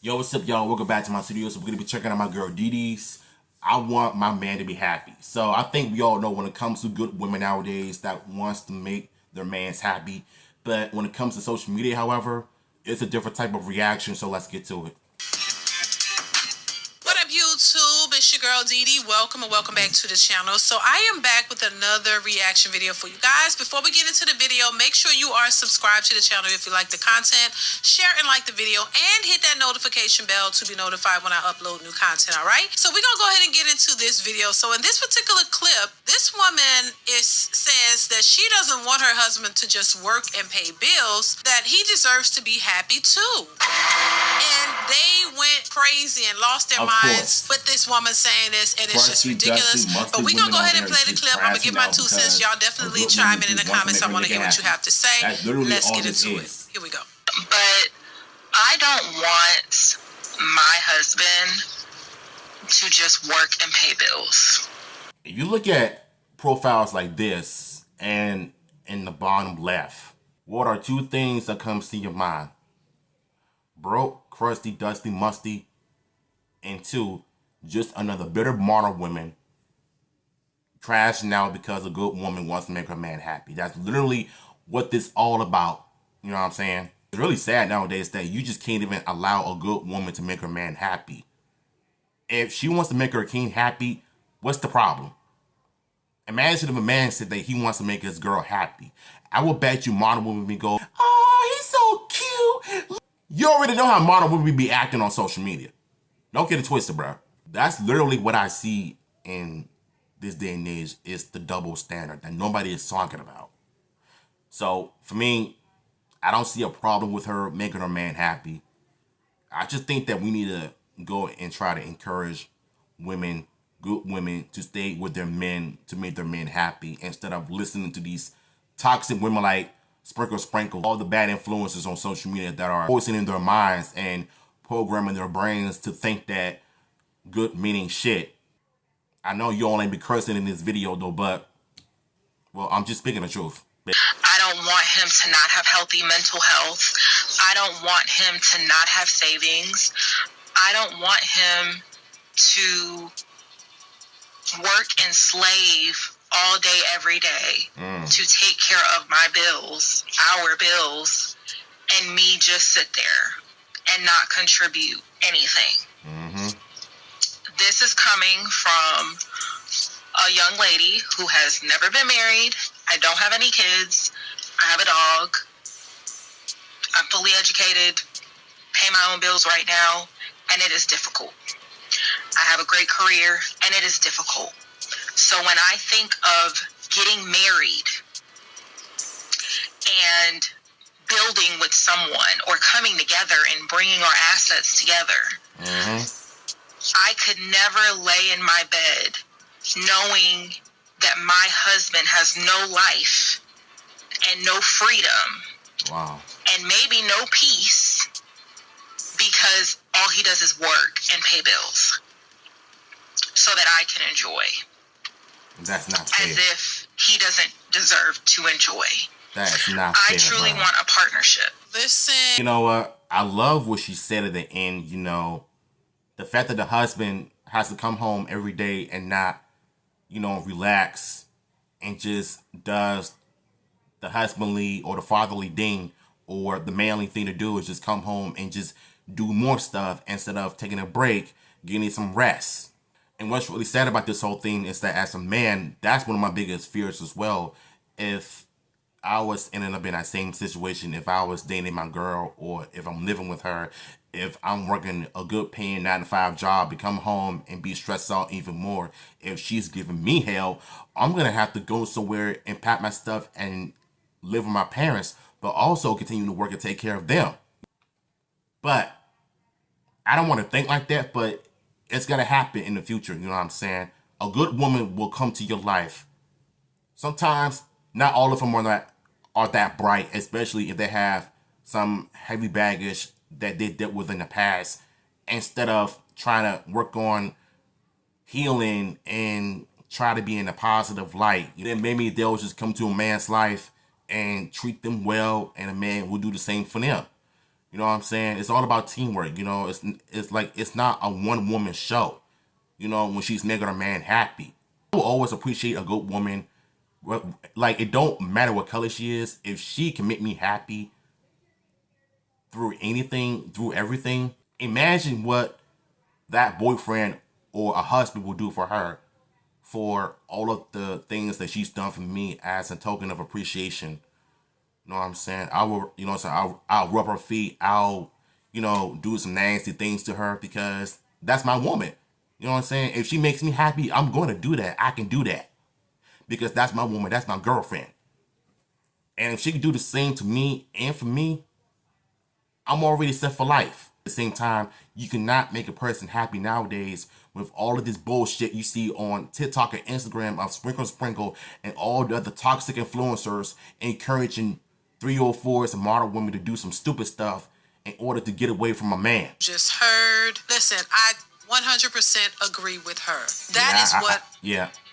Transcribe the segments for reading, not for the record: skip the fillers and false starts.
Yo, what's up, y'all? Welcome back to my studio. So we're gonna be checking out my girl Didi's. I want my man to be happy. So I think we all know when it comes to good women nowadays that wants to make their mans happy. But when it comes to social media, however, it's a different type of reaction. So let's get to it. What up, YouTube? It's your girl Didi. Welcome and welcome back to the channel. So I am back with another reaction video for you guys. Before we get into the video, make sure you are subscribed to the channel if you like the content. Share and like the video and hit that notification bell to be notified when I upload new content, all right? So we're going to go ahead and get into this video. So in this particular clip, this woman says that she doesn't want her husband to just work and pay bills, that he deserves to be happy too. And they went crazy and lost their minds with this woman saying this, and it's just ridiculous. But we're going to go ahead and play the clip. I'm going to give my 2 cents. Y'all definitely chime in the comments. I want to hear what you have to say. Let's get into it. Here we go. But I don't want my husband to just work and pay bills. If you look at profiles like this and in the bottom left, what are 2 things that comes to your mind? Broke, crusty, dusty, musty, and 2, just another bitter modern woman trashing out because a good woman wants to make her man happy. That's literally what this all about. You know what I'm saying? It's really sad nowadays that you just can't even allow a good woman to make her man happy. If she wants to make her king happy, what's the problem? Imagine if a man said that he wants to make his girl happy. I will bet you modern women would go, oh, he's so cute. You already know how modern women be acting on social media. Don't get it twisted, bro. That's literally what I see in this day and age, is the double standard that nobody is talking about. So for me, I don't see a problem with her making her man happy. I just think that we need to go and try to encourage women, good women, to stay with their men to make their men happy, instead of listening to these toxic women like Sprinkle, all the bad influences on social media that are poisoning their minds and programming their brains to think that good meaning shit. I know you all ain't be cursing in this video though, but, well, I'm just speaking the truth. I don't want him to not have healthy mental health. I don't want him to not have savings. I don't want him to work and slave all day, every day to take care of my bills, our bills, and me just sit there and not contribute anything. This is coming from a young lady who has never been married. I don't have any kids. I have a dog. I'm fully educated, pay my own bills right now, and it is difficult. I have a great career, and it is difficult. So when I think of getting married and building with someone, or coming together and bringing our assets together, I could never lay in my bed knowing that my husband has no life and no freedom. Wow. And maybe no peace, because all he does is work and pay bills so that I can enjoy. That's not fair. As if he doesn't deserve to enjoy. That's not fair, I truly want a partnership. Listen. You know what? I love what she said at the end, you know, the fact that the husband has to come home every day and not, you know, relax and just does the husbandly or the fatherly thing, or the manly thing to do is just come home and just do more stuff instead of taking a break, getting some rest. And what's really sad about this whole thing is that as a man, that's one of my biggest fears as well. If I was ending up in that same situation, if I was dating my girl, or if I'm living with her, if I'm working a good paying 9-to-5 job, to come home and be stressed out even more, if she's giving me hell, I'm going to have to go somewhere and pack my stuff and live with my parents, but also continue to work and take care of them. But I don't want to think like that, but it's going to happen in the future. You know what I'm saying? A good woman will come to your life. Sometimes not all of them are that bright, especially if they have some heavy baggage that they dealt with in the past, instead of trying to work on healing and try to be in a positive light. Then maybe they'll just come to a man's life and treat them well, and a man will do the same for them. You know what I'm saying? It's all about teamwork. You know, it's like it's not a one woman show. You know, when she's making her man happy. I will always appreciate a good woman. Like, it don't matter what color she is. If she can make me happy through anything, through everything, imagine what that boyfriend or a husband will do for her, for all of the things that she's done for me as a token of appreciation. You know what I'm saying? I will, you know what I'm saying? I'll rub her feet. I'll, you know, do some nasty things to her because that's my woman. You know what I'm saying? If she makes me happy, I'm going to do that. I can do that because that's my woman. That's my girlfriend. And if she can do the same to me and for me, I'm already set for life. At the same time, you cannot make a person happy nowadays with all of this bullshit you see on TikTok and Instagram of Sprinkle and all the other toxic influencers encouraging 304s and modern women to do some stupid stuff in order to get away from a man. Just heard. Listen, I 100% agree with her. That is what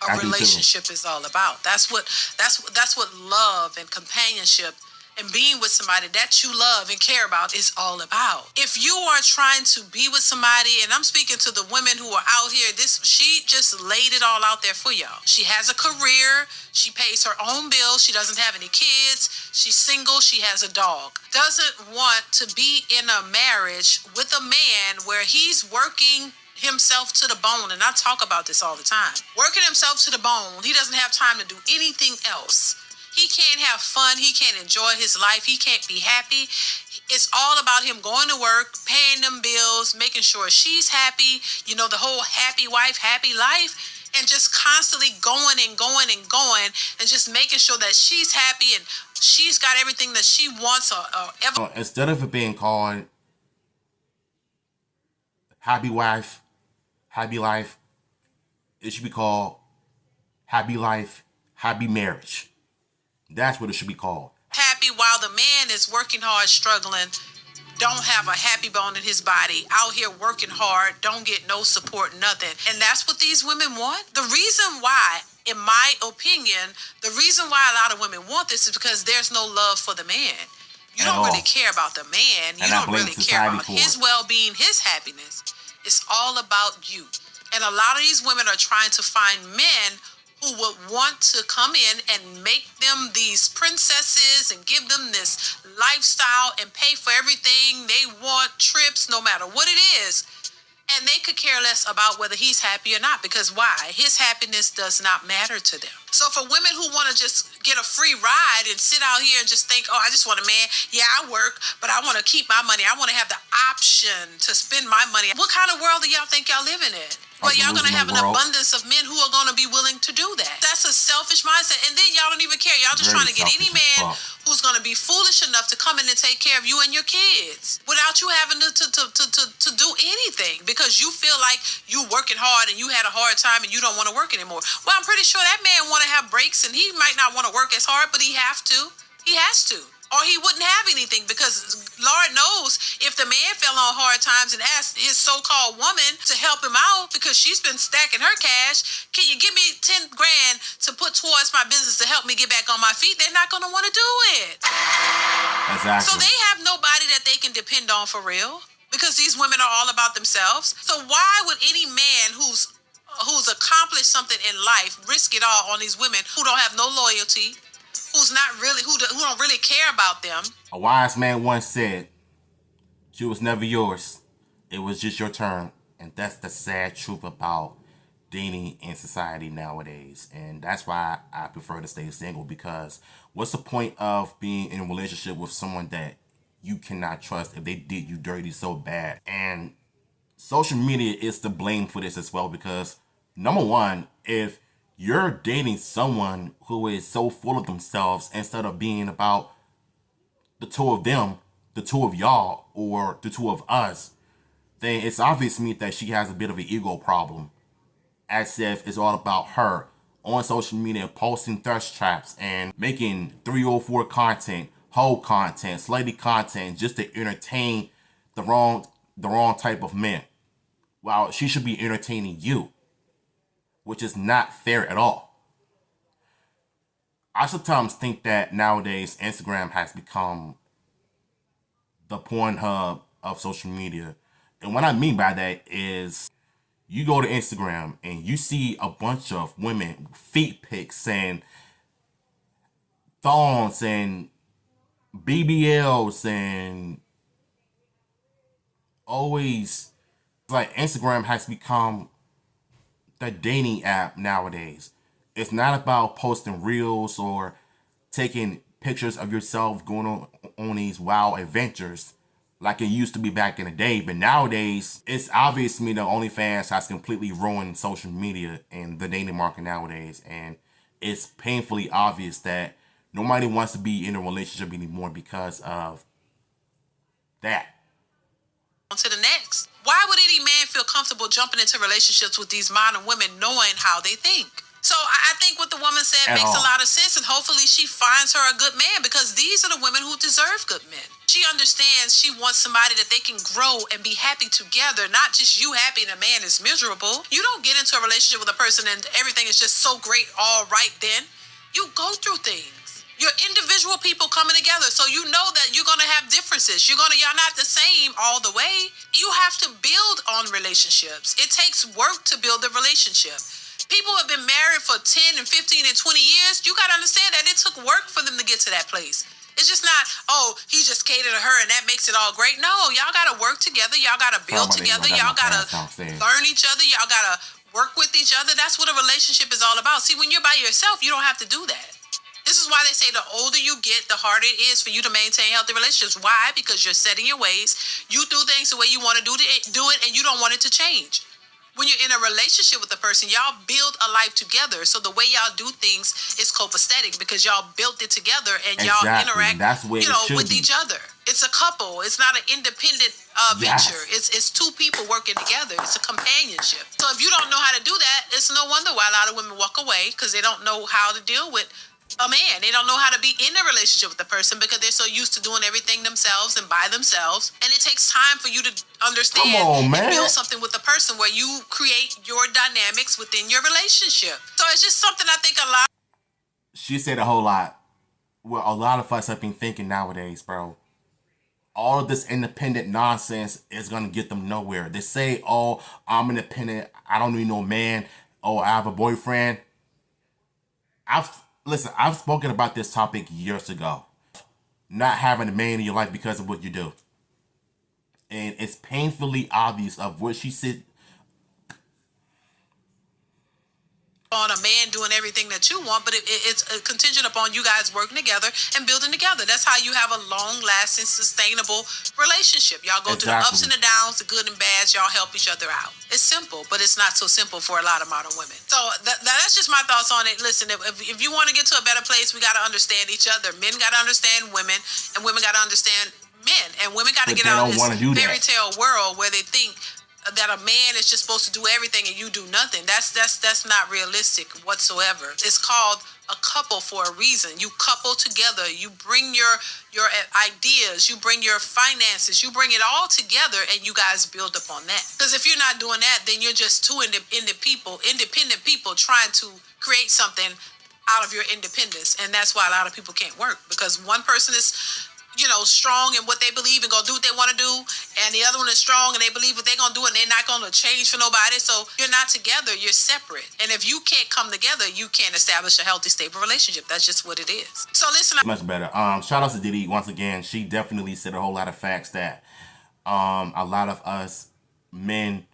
a relationship is all about. That's what love and companionship and being with somebody that you love and care about is all about. If you are trying to be with somebody, and I'm speaking to the women who are out here, she just laid it all out there for y'all. She has a career. She pays her own bills. She doesn't have any kids. She's single. She has a dog. Doesn't want to be in a marriage with a man where he's working himself to the bone, and I talk about this all the time. Working himself to the bone. He doesn't have time to do anything else. He can't have fun. He can't enjoy his life. He can't be happy. It's all about him going to work, paying them bills, making sure she's happy, you know, the whole happy wife, happy life, and just constantly going and going and going and just making sure that she's happy and she's got everything that she wants or ever. Instead of it being called happy wife, happy life, it should be called happy life, happy marriage. That's what it should be called. Happy while the man is working hard, struggling, don't have a happy bone in his body, out here working hard, don't get no support, nothing. And that's what these women want. The reason why, in my opinion, the reason why a lot of women want this is because there's no love for the man. You don't really care about the man. You don't really care about his well-being, his happiness. It's all about you. And a lot of these women are trying to find men who would want to come in and make them these princesses and give them this lifestyle and pay for everything they want, trips, no matter what it is. And they could care less about whether he's happy or not, because why? His happiness does not matter to them. So for women who want to just get a free ride and sit out here and just think, oh, I just want a man. Yeah, I work, but I want to keep my money. I want to have the option to spend my money. What kind of world do y'all think y'all living in? Well, y'all going to have an abundance of men who are going to be willing to do that. That's a selfish mindset. And then y'all don't even care. Y'all just trying to get any man who's going to be foolish enough to come in and take care of you and your kids without you having to do anything because you feel like you working hard and you had a hard time and you don't want to work anymore. Well, I'm pretty sure that man want to have breaks and he might not want to work as hard, but he have to. He has to. Or he wouldn't have anything because Lord knows if the man fell on hard times and asked his so-called woman to help him out because she's been stacking her cash, can you give me 10 grand to put towards my business to help me get back on my feet? They're not going to want to do it. Exactly. So they have nobody that they can depend on for real because these women are all about themselves. So why would any man who's accomplished something in life risk it all on these women who don't have no loyalty, who's not really, who don't really care about them? A wise man once said, she was never yours. It was just your turn. And that's the sad truth about dating in society nowadays. And that's why I prefer to stay single, because what's the point of being in a relationship with someone that you cannot trust if they did you dirty so bad? And social media is to blame for this as well, because number one, if you're dating someone who is so full of themselves instead of being about the two of them, the two of y'all, or the two of us, then it's obvious to me that she has a bit of an ego problem. As if it's all about her on social media, posting thirst traps and making 304 content, hoe content, slutty content, just to entertain the wrong type of men. While she should be entertaining you, which is not fair at all. I sometimes think that nowadays Instagram has become the Pornhub of social media. And what I mean by that is you go to Instagram and you see a bunch of women feet pics and thongs and BBLs and always like Instagram has become the dating app nowadays. It's not about posting reels or taking pictures of yourself going on these wild adventures like it used to be back in the day. But nowadays, it's obvious to me that OnlyFans has completely ruined social media and the dating market nowadays. And it's painfully obvious that nobody wants to be in a relationship anymore because of that. On to the next. Why would any man feel comfortable jumping into relationships with these modern women knowing how they think? So I think what the woman said At makes all. a lot of sense, and hopefully she finds her a good man, because these are the women who deserve good men. She understands she wants somebody that they can grow and be happy together, not just you happy and a man is miserable. You don't get into a relationship with a person and everything is just so great all right then. You go through things. You're individual people coming together, so you know that you're gonna have differences. Y'all not the same all the way. You have to build on relationships. It takes work to build a relationship. People have been married for 10 and 15 and 20 years. You got to understand that it took work for them to get to that place. It's just not, oh, he just catered to her and that makes it all great. No, y'all got to work together. Y'all got to build together. Y'all got to learn each other. Y'all got to work with each other. That's what a relationship is all about. See, when you're by yourself, you don't have to do that. This is why they say the older you get, the harder it is for you to maintain healthy relationships. Why? Because you're setting your ways. You do things the way you want to do it, and you don't want it to change. When you're in a relationship with a person, y'all build a life together. So the way y'all do things is copacetic because y'all built it together and y'all interact, That's where with each other. It's a couple. It's not an independent venture. It's two people working together. It's a companionship. So if you don't know how to do that, it's no wonder why a lot of women walk away, because they don't know how to deal with a man. They don't know how to be in a relationship with the person because they're so used to doing everything themselves and by themselves. And it takes time for you to understand and build something with a person where you create your dynamics within your relationship. So it's just something I think a lot. She said a whole lot. Well, a lot of us have been thinking nowadays, bro. All of this independent nonsense is going to get them nowhere. They say, oh, I'm independent. I don't need no man. Oh, I have a boyfriend. I've spoken about this topic years ago. Not having a man in your life because of what you do. And it's painfully obvious of what she said. On a man doing everything that you want, but it's contingent upon you guys working together and building together. That's how you have a long-lasting, sustainable relationship. Y'all go through the ups and the downs, the good and bads. Y'all help each other out. It's simple, but it's not so simple for a lot of modern women. So that's just my thoughts on it. Listen, if you want to get to a better place, we got to understand each other. Men got to understand women, and women got to understand men. And women got to get out of this fairy tale world where they think that a man is just supposed to do everything and you do nothing. That's not realistic whatsoever. It's called a couple for a reason. You couple together. You bring your ideas. You bring your finances. You bring it all together, and you guys build up on that. Because if you're not doing that, then you're just two independent people trying to create something out of your independence, and that's why a lot of people can't work, because one person is strong in what they believe and gonna do what they want to do, and the other one is strong and they believe what they're gonna do and they're not gonna change for nobody. So you're not together, you're separate. And if you can't come together, you can't establish a healthy, stable relationship. That's just what it is. So listen, much better. Shout out to Diddy once again. She definitely said a whole lot of facts that a lot of us men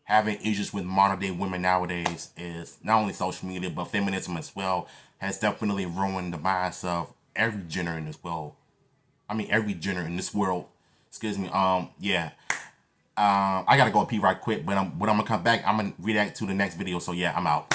having issues with modern day women nowadays is not only social media but feminism as well has definitely ruined the minds of every gender in this world. Every gender in this world. Excuse me. Yeah. I gotta go pee right quick, but I'm gonna come back. I'm gonna react to the next video. So yeah, I'm out.